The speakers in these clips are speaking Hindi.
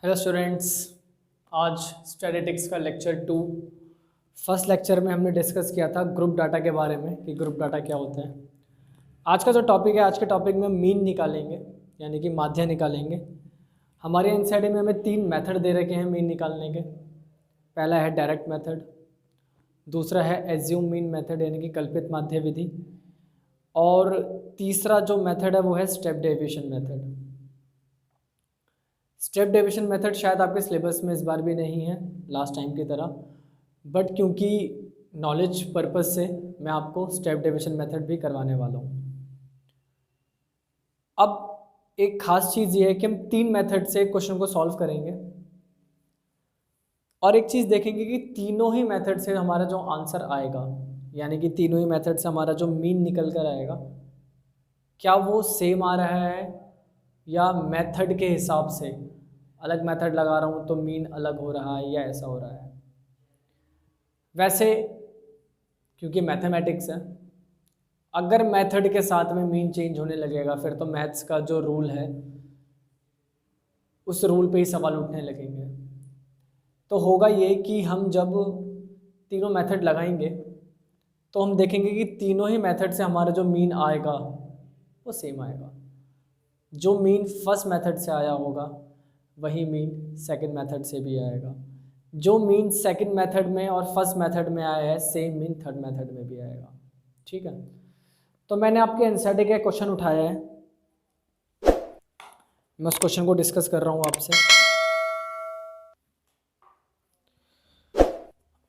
Hello students. आज स्टैटिस्टिक्स का लेक्चर 2। फर्स्ट लेक्चर में हमने डिस्कस किया था ग्रुप डाटा के बारे में कि ग्रुप डाटा क्या होता है। आज का जो टॉपिक है, आज के टॉपिक में मीन निकालेंगे, यानी कि माध्य निकालेंगे। हमारे एनसीईआरटी में हमें 3 मेथड दे रखे हैं मीन निकालने के। पहला है डायरेक्ट मेथड, दूसरा है एज्यूम मीन मेथड यानी कि कल्पित माध्य विधि, और तीसरा जो मेथड है वो है step deviation method. Step deviation method शायद आपके सिलेबस में इस बार भी नहीं है लास्ट टाइम की तरह, बट क्योंकि नॉलेज पर्पस से मैं आपको स्टेप डेविएशन मेथड भी करवाने वाला हूँ। अब एक खास चीज़ ये है कि हम 3 मेथड से क्वेश्चन को सॉल्व करेंगे, और एक चीज़ देखेंगे कि तीनों ही मेथड से हमारा जो आंसर आएगा, यानी कि तीनों ही मेथड से हमारा जो मीन निकल कर आएगा, क्या वो सेम आ रहा है या मेथड के हिसाब से अलग मेथड लगा रहा हूँ तो मीन अलग हो रहा है या ऐसा हो रहा है। वैसे क्योंकि मैथमेटिक्स है, अगर मेथड के साथ में मीन चेंज होने लगेगा फिर तो मैथ्स का जो रूल है उस रूल पे ही सवाल उठने लगेंगे। तो होगा ये कि हम जब तीनों मेथड लगाएंगे तो हम देखेंगे कि तीनों ही मेथड से हमारा जो मीन आएगा वो सेम आएगा। जो मीन फर्स्ट मेथड से आया होगा वही मीन सेकंड मेथड से भी आएगा। जो मीन सेकंड मेथड में और फर्स्ट मेथड में आया है सेम मीन थर्ड मेथड में भी आएगा। ठीक है, तो मैंने आपके एनसीईआरटी का क्वेश्चन उठाया है, मैं उस क्वेश्चन को डिस्कस कर रहा हूँ आपसे।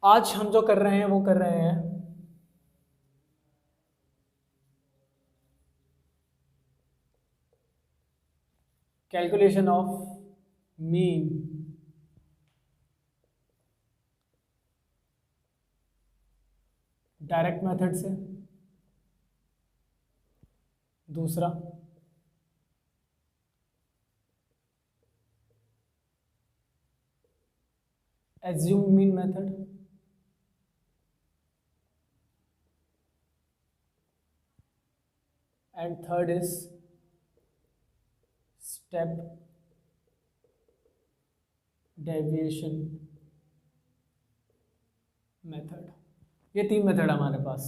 आज हम जो कर रहे हैं वो कर रहे हैं calculation of mean direct method से, दूसरा assume mean method, and third is step deviation method. ये 3 मेथड हमारे पास,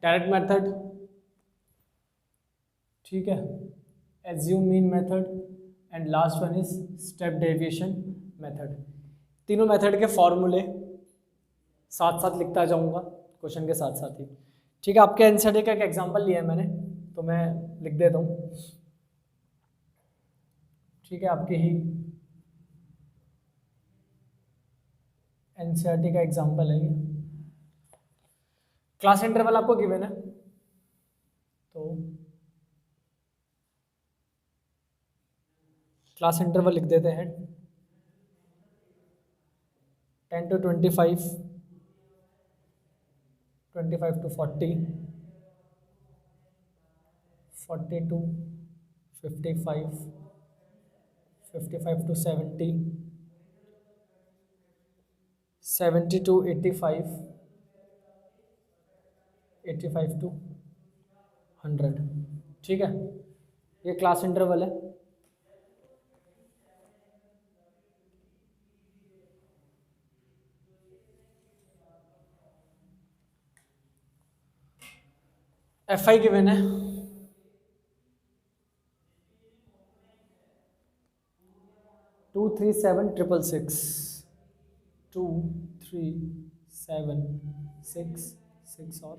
डायरेक्ट मेथड, ठीक है, assume mean method, and last one is step deviation method. तीनों मेथड के फॉर्मूले साथ साथ लिखता जाऊंगा क्वेश्चन के साथ साथ ही। ठीक है, आपके एनसीईआरटी का एक एग्जांपल लिया है मैंने तो मैं लिख देता हूँ। ठीक है, आपके ही एनसीईआरटी का एग्जांपल है ये। क्लास इंटरवल आपको गिवन है तो क्लास इंटरवल लिख देते हैं 10 to 25, 25 to 40, 40 to 55, 55 to 70, 70 to 85, 85 to 100। ठीक है, ये क्लास इंटरवल है। एफ आई गिवन है 23766, 23766 और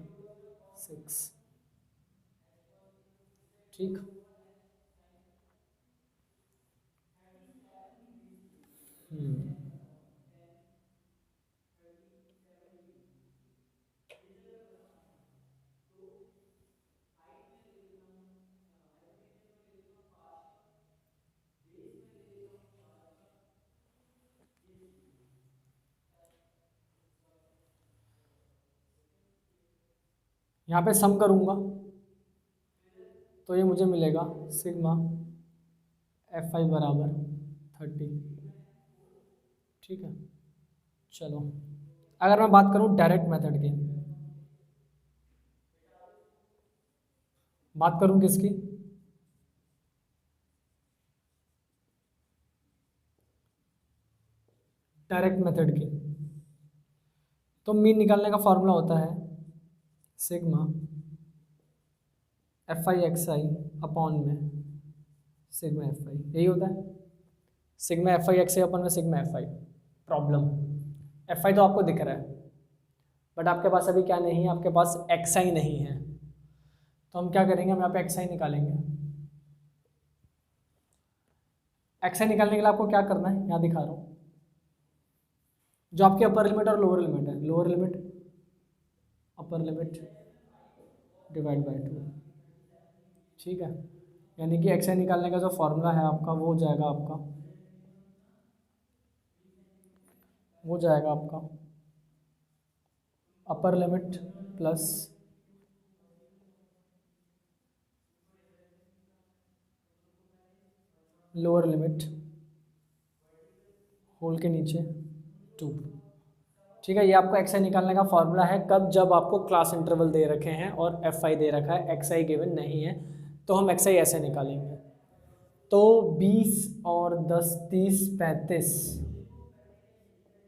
6। ठीक, यहाँ पे सम करूँगा तो ये मुझे मिलेगा सिग्मा एफ आई बराबर 30। ठीक है, चलो अगर मैं बात करूँ डायरेक्ट मेथड की, बात करूँ किसकी, डायरेक्ट मेथड की। तो मीन निकालने का फॉर्मूला होता है sigma F I X I upon में सिग्मा एफ आई, यही होता है sigma F I X I upon में sigma F I. Problem F I तो आपको दिख रहा है बट आपके पास अभी क्या नहीं है, आपके पास एक्स आई नहीं है। तो हम क्या करेंगे, हम यहाँ पे एक्स आई निकालेंगे। एक्स आई निकालने के लिए आपको क्या करना है, यहाँ दिखा रहा हूँ जो आपकी अपर लिमिट और लोअर लिमिट है, lower limit upper limit divide by 2, ठीक है। यानी कि एक्स आई निकालने का जो फॉर्मूला है आपका वो हो जाएगा आपका upper limit plus lower limit whole के नीचे 2, ठीक है। ये आपको एक्स आई निकालने का फॉर्मूला है कब, जब आपको क्लास इंटरवल दे रखे हैं और एफ आई दे रखा है, एक्स आई गिवन नहीं है, तो हम एक्स आई ऐसे निकालेंगे। तो 20 और 10 30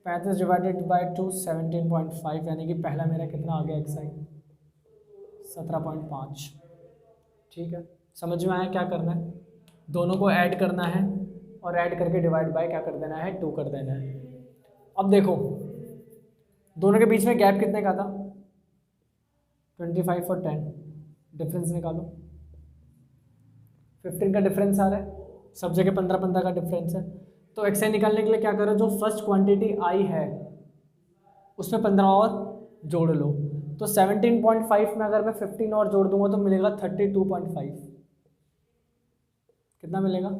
35 डिवाइडेड बाय 2 17.5, यानी कि पहला मेरा कितना आ गया एक्स आई 17.5, ठीक है। समझ में आया क्या करना है, दोनों को ऐड करना है और ऐड करके डिवाइड बाय क्या कर देना है 2 कर देना है। अब देखो दोनों के बीच में गैप कितने का था 25 और 10, डिफरेंस निकालो। 15 का डिफरेंस आ रहा है, सब जगह 15 का डिफरेंस है। तो एक्स आई निकालने के लिए क्या करो, जो फर्स्ट क्वांटिटी आई है उसमें 15 और जोड़ लो। तो 17.5 में अगर मैं 15 और जोड़ दूंगा तो मिलेगा 32.5, कितना मिलेगा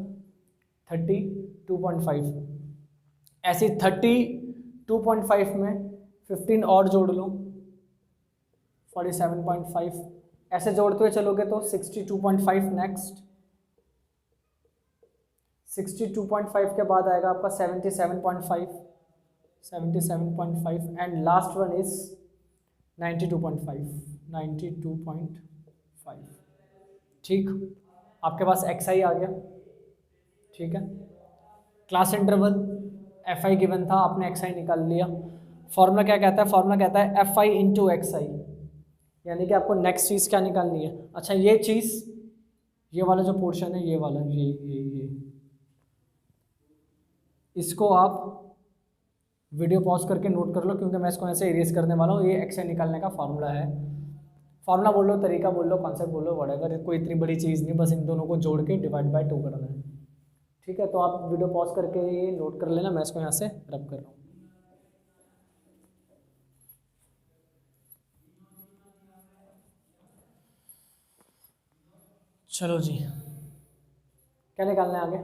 32.5। ऐसे 32.5 में 15 और जोड़ लो 47.5, ऐसे जोड़ते हुए चलोगे तो 62.5, नेक्स्ट 62.5 के बाद आएगा आपका 77.5 एंड लास्ट वन इज 92.5, ठीक। आपके पास एक्स आई आ गया, ठीक है। Class interval F I given था, आपने एक्स आई निकाल लिया। फॉर्मूला क्या कहता है, फॉर्मूला कहता है एफ आई इंटू एक्स आई, यानी कि आपको नेक्स्ट चीज़ क्या निकालनी है। अच्छा ये चीज़, ये वाला जो पोर्शन है, ये वाला ये इसको आप वीडियो पॉज करके नोट कर लो, क्योंकि मैं इसको ऐसे इरेज करने वाला हूँ। ये एक्स आई निकालने का फॉर्मूला है, फॉर्मूला बोल लो, तरीका बोल लो, कॉन्सेप्ट बोल लो, व्हाटएवर, कोई इतनी बड़ी चीज़ नहीं, बस इन दोनों को जोड़ के डिवाइड बाय 2 करना है, ठीक है। तो आप वीडियो पॉज करके ये नोट कर लेना, मैं इसको यहाँ से रब कर रहा हूँ। चलो जी, क्या निकालना है आगे,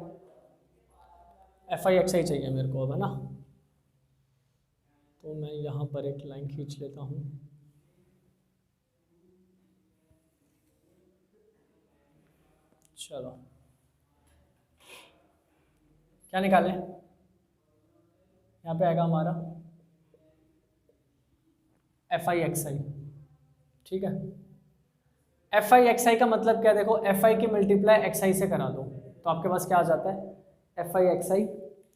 एफ आई एक्स आई चाहिए मेरे को अब, है ना। तो मैं यहाँ पर एक लाइन खींच लेता हूँ, चलो क्या निकालें, यहाँ पे आएगा हमारा एफ आई एक्स आई, ठीक है। एफ आई एक्स आई का मतलब क्या, देखो एफ आई की मल्टीप्लाई एक्स आई से करा दो तो आपके पास क्या आ जाता है, एफ आई एक्स आई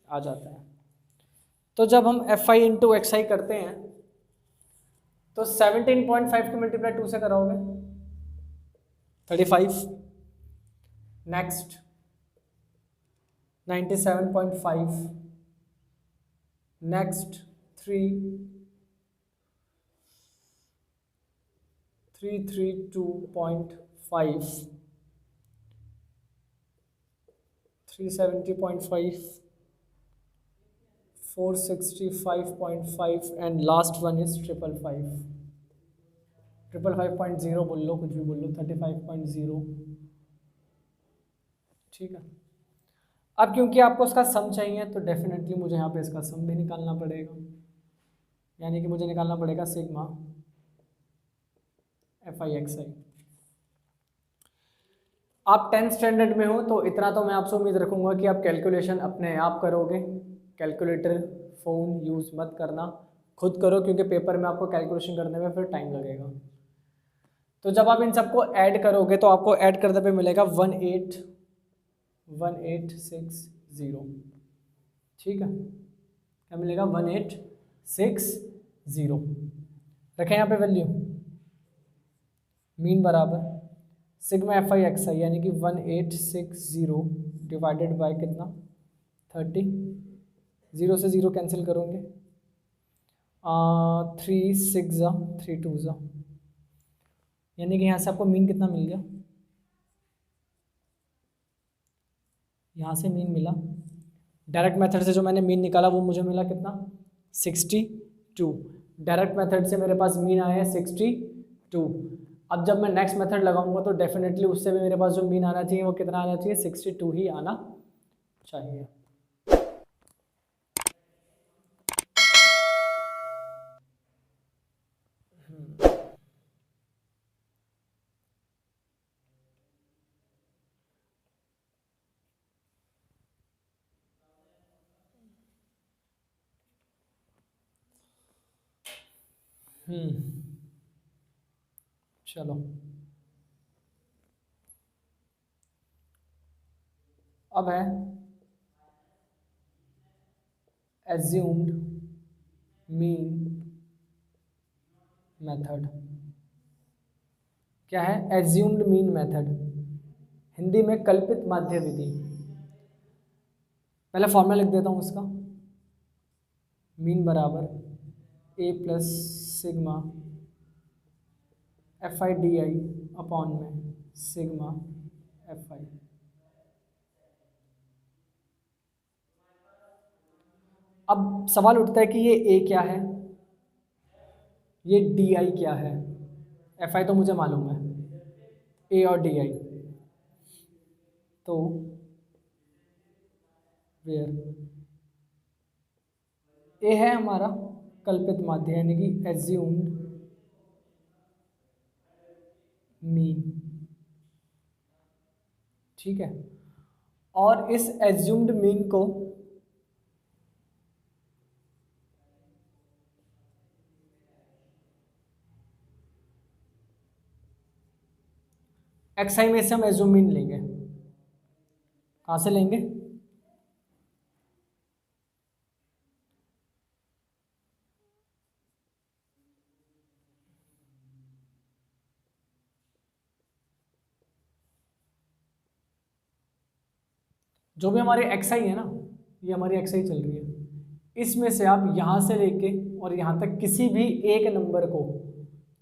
आ जाता है। तो जब हम एफ आई इंटू एक्स आई करते हैं तो 17.5 की मल्टीप्लाई 2 से कराओगे 35, next 97.5, next 332.5, 370.5, 465.5 and last one is 555.0 बोल लो, कुछ भी बोल लो, 35.0, ठीक है। अब क्योंकि आपको उसका सम चाहिए तो डेफिनेटली मुझे यहाँ पे इसका सम भी निकालना पड़ेगा, यानी कि मुझे निकालना पड़ेगा सिग्मा एफ आई एक्स आई। आप 10th स्टैंडर्ड में हो तो इतना तो मैं आपसे उम्मीद रखूँगा कि आप कैलकुलेशन अपने आप करोगे, कैलकुलेटर फ़ोन यूज़ मत करना, खुद करो, क्योंकि पेपर में आपको कैलकुलेशन करने में फिर टाइम लगेगा। तो जब आप इन सबको ऐड करोगे तो आपको ऐड करने पे मिलेगा 1860, ठीक है। क्या मिलेगा 1860। रखें यहाँ पे वैल्यू, मीन बराबर सिग्मा एफ आई एक्स आई, यानी कि 1860 डिवाइडेड बाय कितना 30, 0 से 0 कैंसिल करोगे, 3 6 जा 3 2 जा, यानी कि यहाँ से आपको मीन कितना मिल गया, यहाँ से मीन मिला। डायरेक्ट मेथड से जो मैंने मीन निकाला वो मुझे मिला कितना 62। डायरेक्ट मेथड से मेरे पास मीन आया है 62। अब जब मैं नेक्स्ट मेथड लगाऊंगा तो डेफिनेटली उससे भी मेरे पास जो मीन आना चाहिए वो कितना आना चाहिए 62 ही आना चाहिए। चलो अब है एज्यूम्ड मीन मेथड। क्या है एज्यूम्ड मीन मेथड, हिंदी में कल्पित माध्य विधि। पहले फॉर्मूला लिख देता हूँ उसका, मीन बराबर A plus sigma F I D I upon में सिग्मा एफ आई। अब सवाल उठता है कि ये ए क्या है, ये डी आई क्या है। एफ आई तो मुझे मालूम है, ए और डी आई, तो वेयर ए है हमारा कल्पित माध्य यानी कि एज्यूम्ड मीन, ठीक है। और इस एज्यूम्ड मीन को एक्स आई में से हम एज्यूम मीन लेंगे। कहाँ से लेंगे, जो भी हमारी एक्स आई है ना, ये हमारी एक्स आई चल रही है, इसमें से आप यहाँ से लेके और यहाँ तक किसी भी एक नंबर को,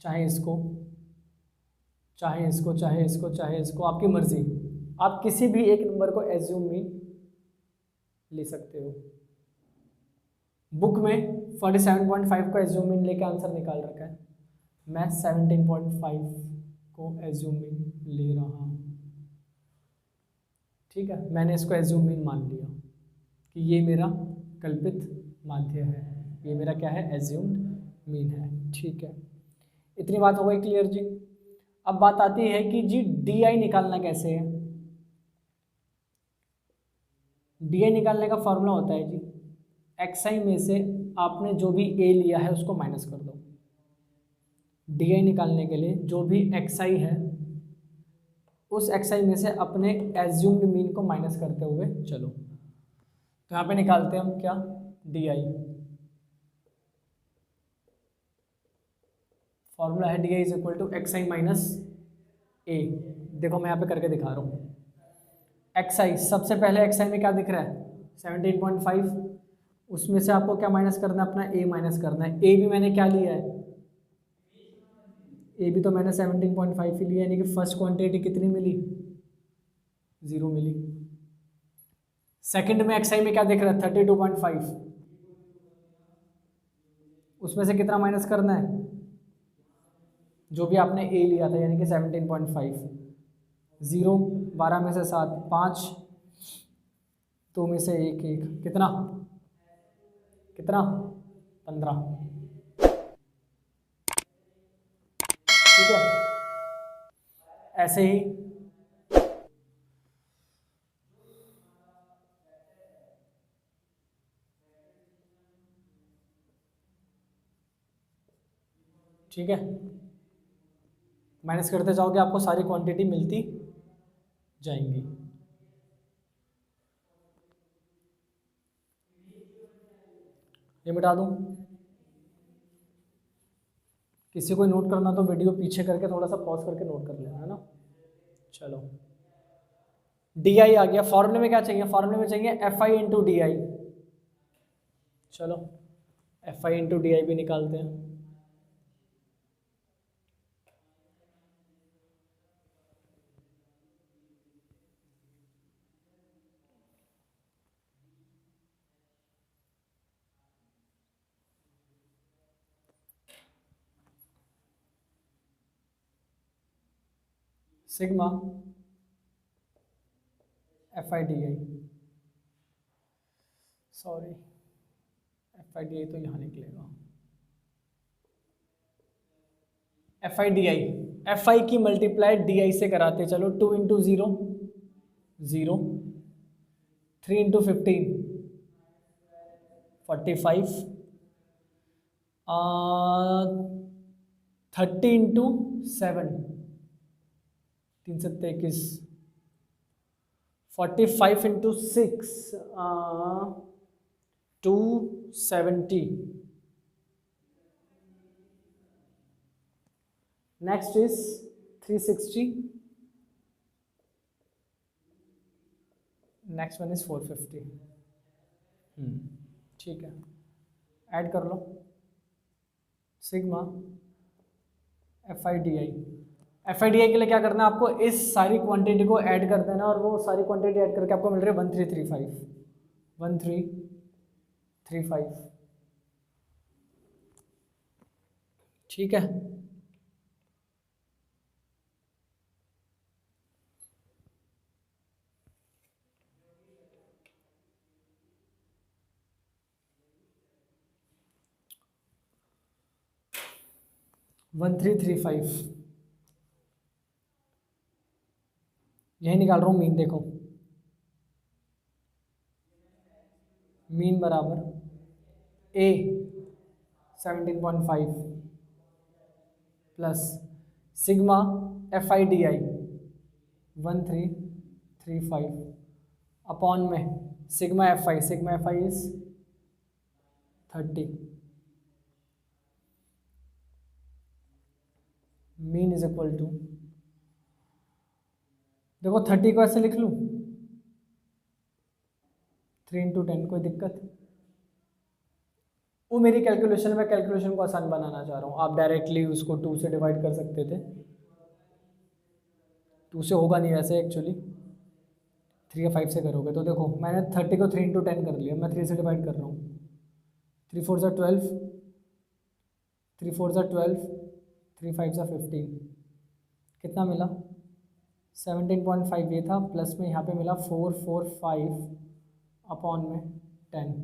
चाहे इसको चाहे इसको चाहे इसको चाहे इसको, आपकी मर्जी, आप किसी भी एक नंबर को एज्यूम मीन ले सकते हो। बुक में 47.5 को एज्यूम मीन लेके आंसर निकाल रखा है, मैं 17.5 को एज्यूम मीन ले रहा हूँ, ठीक है। मैंने इसको एज्यूम मीन मान लिया कि ये मेरा कल्पित माध्य है, ये मेरा क्या है एज्यूम्ड मीन है, ठीक है। इतनी बात हो गई क्लियर जी। अब बात आती है कि जी डी आई निकालना कैसे है। डी आई निकालने का फॉर्मूला होता है जी एक्स आई में से आपने जो भी ए लिया है उसको माइनस कर दो। डी आई निकालने के लिए जो भी एक्स आई है उस एक्स आई में से अपने एज्यूम्ड मीन को माइनस करते हुए चलो। तो यहाँ पे निकालते हैं हम क्या डी आई, फॉर्मूला है D I is equal to X I minus A. देखो मैं यहाँ पे करके दिखा रहा हूँ। एक्स आई, सबसे पहले एक्स आई में क्या दिख रहा है 17.5, उसमें से आपको क्या माइनस करना है, अपना ए माइनस करना है। ए भी मैंने क्या लिया है, ए भी तो मैंने 17.5 ही लिया, यानी कि फर्स्ट क्वांटिटी कितनी मिली 0 मिली। सेकंड में एक्स आई में क्या दिख रहा है 32.5, उसमें से कितना माइनस करना है, जो भी आपने ए लिया था यानी कि 17.5, 0 12 में से 7 5 2 में से 1 1 कितना 15, ठीक है। ऐसे ही ठीक है, माइनस करते जाओगे आपको सारी क्वांटिटी मिलती जाएंगी। ये मिटा दूँ? किसी को नोट करना तो वीडियो पीछे करके थोड़ा सा पॉज करके नोट कर लेना, है ना। चलो, डी आई आ गया। फॉर्मूले में क्या चाहिए? फॉर्मूले में चाहिए F I into D I. चलो F I into D I भी निकालते हैं। Sigma F I D I, sorry F I D I तो यहाँ निकलेगा। F I D I, F I की मल्टीप्लाई डी आई से कराते। चलो 2 into 0 0, 3 into 15 45, 30 into 7 3 7 21, 45 into 6 270। Next is 360, next one is 450। ठीक है, ऐड कर लो। Sigma F I D I, F I D I के लिए क्या करना है आपको? इस सारी क्वांटिटी को ऐड कर देना, और वो सारी क्वांटिटी ऐड करके आपको मिल रही है 1335, 1335। ठीक है, वन 1335। यही निकाल रहा हूँ मीन। देखो मीन बराबर A 17.5 plus sigma F I D I 1335 upon में sigma F I is 30। Mean is equal to, देखो 30 को ऐसे लिख लूँ 3 इंटू 10, कोई दिक्कत? वो मेरी कैलकुलेशन में कैलकुलेशन को आसान बनाना चाह रहा हूँ। आप डायरेक्टली उसको 2 से डिवाइड कर सकते थे, 2 से होगा नहीं वैसे एक्चुअली, 3 या 5 से करोगे तो। देखो मैंने 30 को 3 इंटू 10 कर लिया, मैं 3 से डिवाइड कर रहा हूँ। 3 4 ज़ा 12, 3 4 ज़ा 12, 3 5 ज़ा 15, कितना मिला? 17.5 ये था, प्लस में यहाँ पे मिला 445 अपॉन में 10।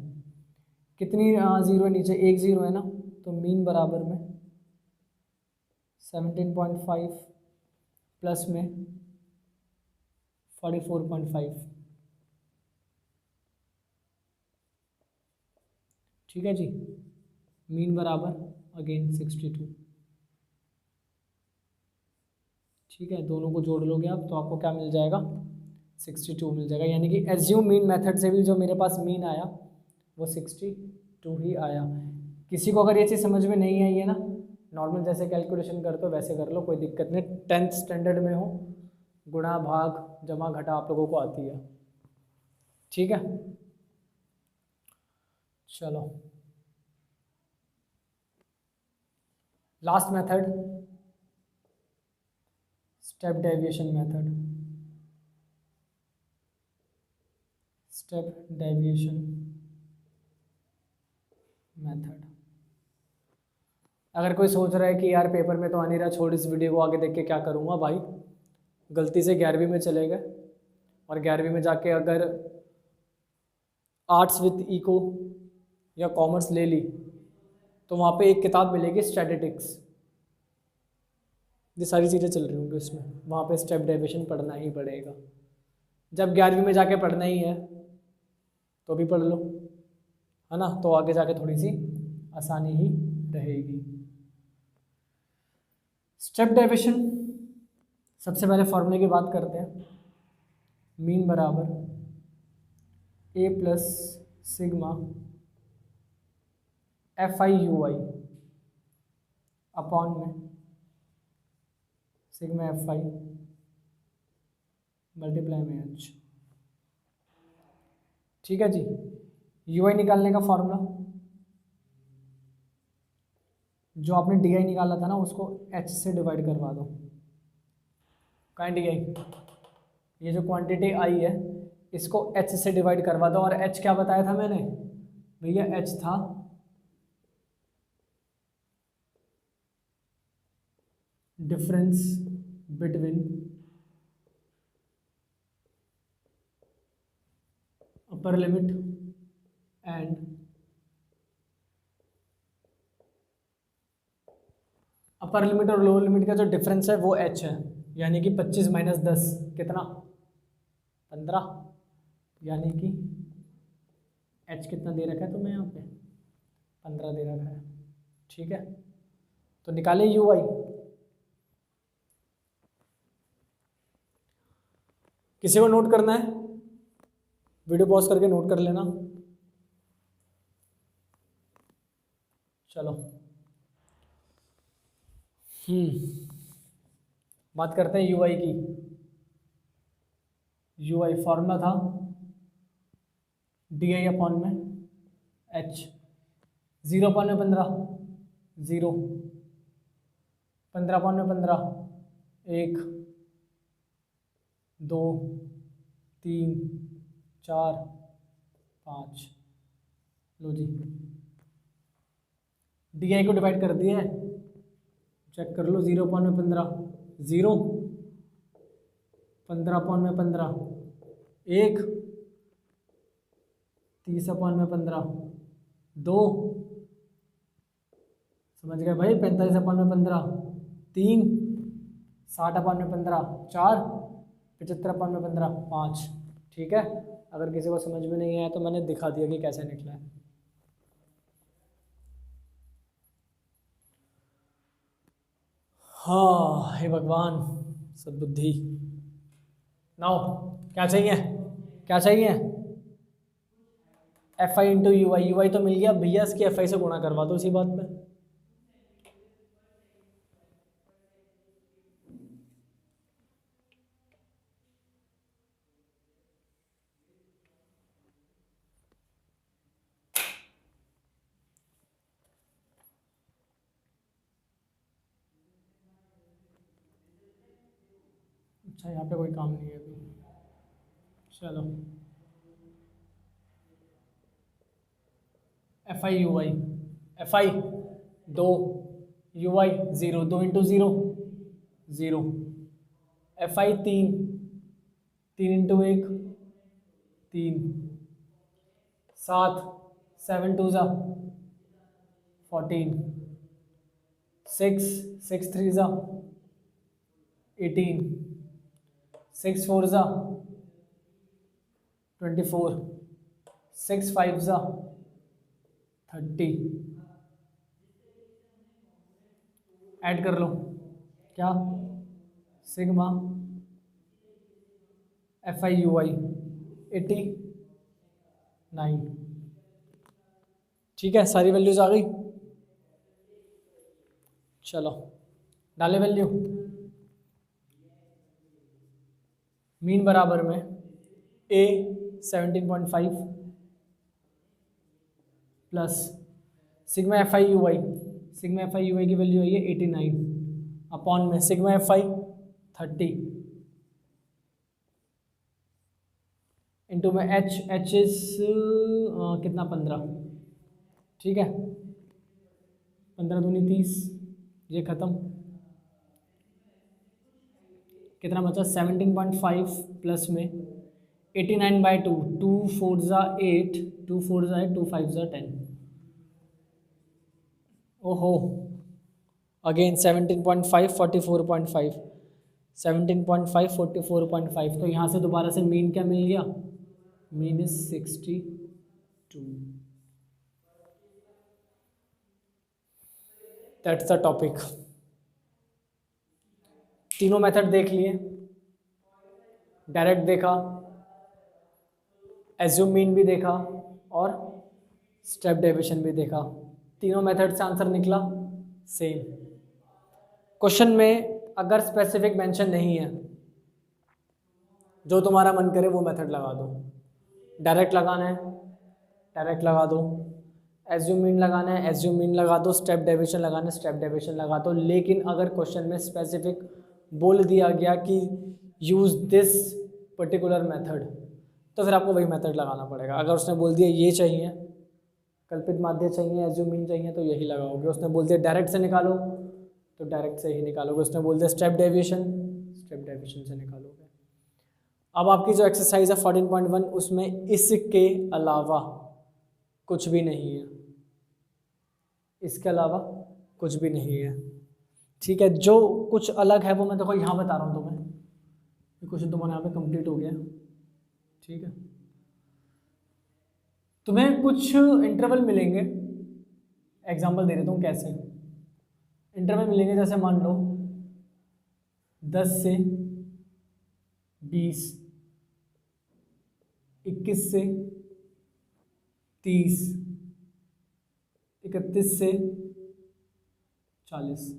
कितनी ज़ीरो है नीचे? एक ज़ीरो है ना, तो मीन बराबर में 17.5 प्लस में 44.5। ठीक है जी, मीन बराबर अगेन 62। ठीक है, दोनों को जोड़ लोगे आप तो आपको क्या मिल जाएगा? 62 मिल जाएगा। यानी कि एज्यूम मीन मेथड से भी जो मेरे पास मीन आया वो 62 ही आया। किसी को अगर ये चीज़ समझ में नहीं आई है ना, नॉर्मल जैसे कैलकुलेशन करते हो वैसे कर लो, कोई दिक्कत नहीं। 10th स्टैंडर्ड में हो, गुणा भाग जमा घटा आप लोगों को आती है। ठीक है, चलो last method, step deviation method. Step deviation method. अगर कोई सोच रहा है कि यार पेपर में तो आ नहीं रहा, छोड़ इस वीडियो को, आगे देख के क्या करूँगा भाई, गलती से 11वीं में चले गए और 11वीं में जाके अगर आर्ट्स विद इको या कॉमर्स ले ली तो वहाँ पे एक किताब मिलेगी स्टैटिस्टिक्स, ये सारी चीज़ें चल रही होंगी उसमें, वहाँ पे स्टेप डेविएशन पढ़ना ही पड़ेगा। जब 11वीं में जाके पढ़ना ही है तो भी पढ़ लो, है ना, तो आगे जाके थोड़ी सी आसानी ही रहेगी। स्टेप डेविएशन, सबसे पहले फॉर्मूले की बात करते हैं। मीन बराबर A plus sigma FI/UI upon में सिग्मा FI मल्टीप्लाई में H। ठीक है जी। UI निकालने का फॉर्मूला जो आपने DI निकाला था ना, उसको H से डिवाइड करवा दो। कहाँ DI? ये जो क्वांटिटी आई है इसको H से डिवाइड करवा दो। और H क्या बताया था मैंने भैया? H था difference between upper limit and upper limit और लोअर लिमिट का जो डिफरेंस है वो H है। यानी कि 25 माइनस 10 कितना? 15। यानी कि H कितना दे रखा है तुम्हें यहाँ पे? 15 दे रखा है। ठीक है, तो निकाले UI। किसी को नोट करना है? वीडियो पॉज करके नोट कर लेना। चलो बात करते हैं UI की। UI फॉर्मूला था DI अपॉन में H। 0 अपॉन में 15 0, 15 अपॉन में 15 1 2 3 4 5। लो जी, DI को डिवाइड कर दिया है, चेक कर लो। 0 अपॉन में 15 0, 15 अपॉन में 15 1, 30 अपॉन में 15 2, समझ गए भाई? 45 अपॉन में 15 3, 60 अपॉन में 15 4, 75 अपॉन में 15 5। ठीक है, अगर किसी को समझ में नहीं आया तो मैंने दिखा दिया कि कैसे निकला है। हाँ हे भगवान सद्बुद्धि। नाउ क्या चाहिए? क्या चाहिए? FI इंटू UI तो मिल गया भैया, इसकी FI से गुणा करवा दो इसी बात में। अच्छा यहाँ पे कोई काम नहीं है अभी। चलो FI 2, UI 0, 2 into 0 0। FI 3 into 1 3 7 7 2 ज़ा 14 6 6 3 ज़ा 18 6 4 ज़ा 24 6 5 ज़ा 30। ऐड कर लो क्या? Sigma FI/UI 89। ठीक है, सारी वैल्यूज आ गई। चलो डाले वैल्यू। मीन बराबर में A 17.5 प्लस सिग्मा FI/UI की वैल्यू आई है 89 अपॉन में सिग्मा FI 30 इंटू में H इज कितना? 15। ठीक है, 15 दूनी 30, ये खत्म। कितना बचा? 17.5 प्लस में 89/2 2 4 ज़ा 8 2 4 ज़ा 8 2 5 ज़ा 10। ओहो अगेन 17.5 44.5 17.5 44.5। तो यहाँ से दोबारा से मीन क्या मिल गया? Mean is 62। That's the topic. तीनों मेथड देख लिए, डायरेक्ट देखा, एज्यूम मीन भी देखा और स्टेप डेविएशन भी देखा। तीनों मेथड से आंसर निकला सेम। क्वेश्चन में अगर स्पेसिफिक मेंशन नहीं है, जो तुम्हारा मन करे वो मेथड लगा दो। डायरेक्ट लगाना है डायरेक्ट लगा दो, एज्यूम मीन लगाना है एज्यूम मीन लगा दो, स्टेप डेविएशन लगाना है स्टेप डेविएशन लगा दो। लेकिन अगर क्वेश्चन में स्पेसिफिक बोल दिया गया कि यूज़ दिस पर्टिकुलर मेथड, तो फिर आपको वही मेथड लगाना पड़ेगा। अगर उसने बोल दिया ये चाहिए, कल्पित माध्य चाहिए, एज्यूम मीन चाहिए, तो यही लगाओगे। उसने बोल दिया डायरेक्ट से निकालो, तो डायरेक्ट से ही निकालोगे। उसने बोल दिया स्टेप डेविएशन से निकालोगे। अब आपकी जो एक्सरसाइज है 14.1, उसमें इसके अलावा कुछ भी नहीं है, इसके अलावा कुछ भी नहीं है। ठीक है, जो कुछ अलग है वो मैं देखो यहाँ बता रहा हूँ तुम्हें। क्वेश्चन तुम्हारा यहाँ पे कंप्लीट हो गया। ठीक है, तुम्हें कुछ इंटरवल मिलेंगे, एग्जांपल दे देता हूँ कैसे। इंटरवल मिलेंगे जैसे मान लो 10 से 20, 21 से 30, 31 से 40।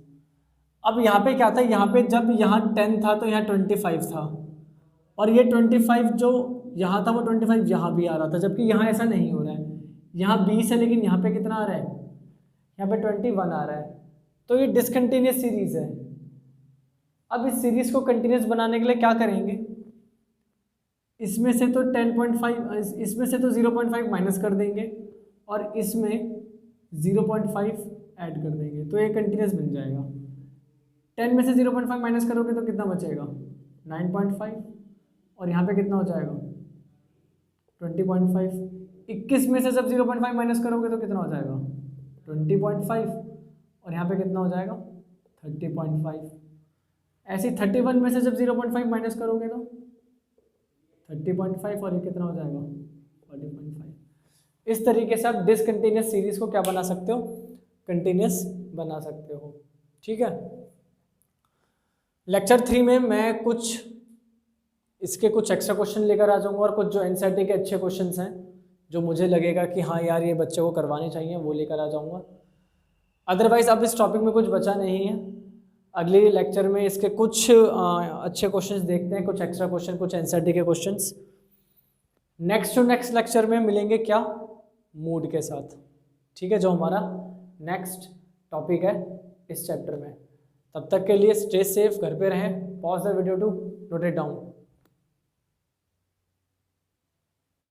अब यहाँ पे क्या था, यहाँ पे जब यहाँ 10 था तो यहाँ 25 था, और ये 25 जो यहाँ था वो 25 यहाँ भी आ रहा था, जबकि यहाँ ऐसा नहीं हो रहा है। यहाँ 20 है लेकिन यहाँ पे कितना आ रहा है, यहाँ पे 21 आ रहा है। तो ये डिसकंटिन्यूस सीरीज है। अब इस सीरीज को कंटिन्यूस बनाने के लिए क्या करेंगे, इसमें से तो 10.5, इसमें से तो 0.5 माइनस कर देंगे और इसमें 0.5 ऐड कर देंगे, तो ये कंटिन्यूस बन जाएगा। 10 में से 0.5 माइनस करोगे तो कितना बचेगा 9.5, और यहाँ पे कितना हो जाएगा 20.5। 21 में से जब 0.5 माइनस करोगे तो कितना हो जाएगा 20.5, और यहाँ पे कितना हो जाएगा 30.5। ऐसे 31 में से जब 0.5 माइनस करोगे तो 30.5, और ये कितना हो जाएगा 40.5। इस तरीके से आप डिसकंटिन्यूस सीरीज को क्या बना सकते हो, कंटिन्यूस बना सकते हो। ठीक है, लेक्चर 3 में मैं कुछ इसके कुछ एक्स्ट्रा क्वेश्चन लेकर आ जाऊंगा, और कुछ जो एनसीईआरटी के अच्छे क्वेश्चंस हैं जो मुझे लगेगा कि हाँ यार ये बच्चे को करवाने चाहिए, वो लेकर आ जाऊंगा। अदरवाइज अब इस टॉपिक में कुछ बचा नहीं है। अगले लेक्चर में इसके कुछ अच्छे क्वेश्चंस देखते हैं, कुछ एक्स्ट्रा क्वेश्चन, कुछ एनसीईआरटी के questions. Next to next lecture में मिलेंगे क्या, मूड के साथ। ठीक है, जो हमारा नेक्स्ट टॉपिक है इस चैप्टर में। तब तक के लिए स्टे सेफ, घर पे रहें। Pause the video to note it down.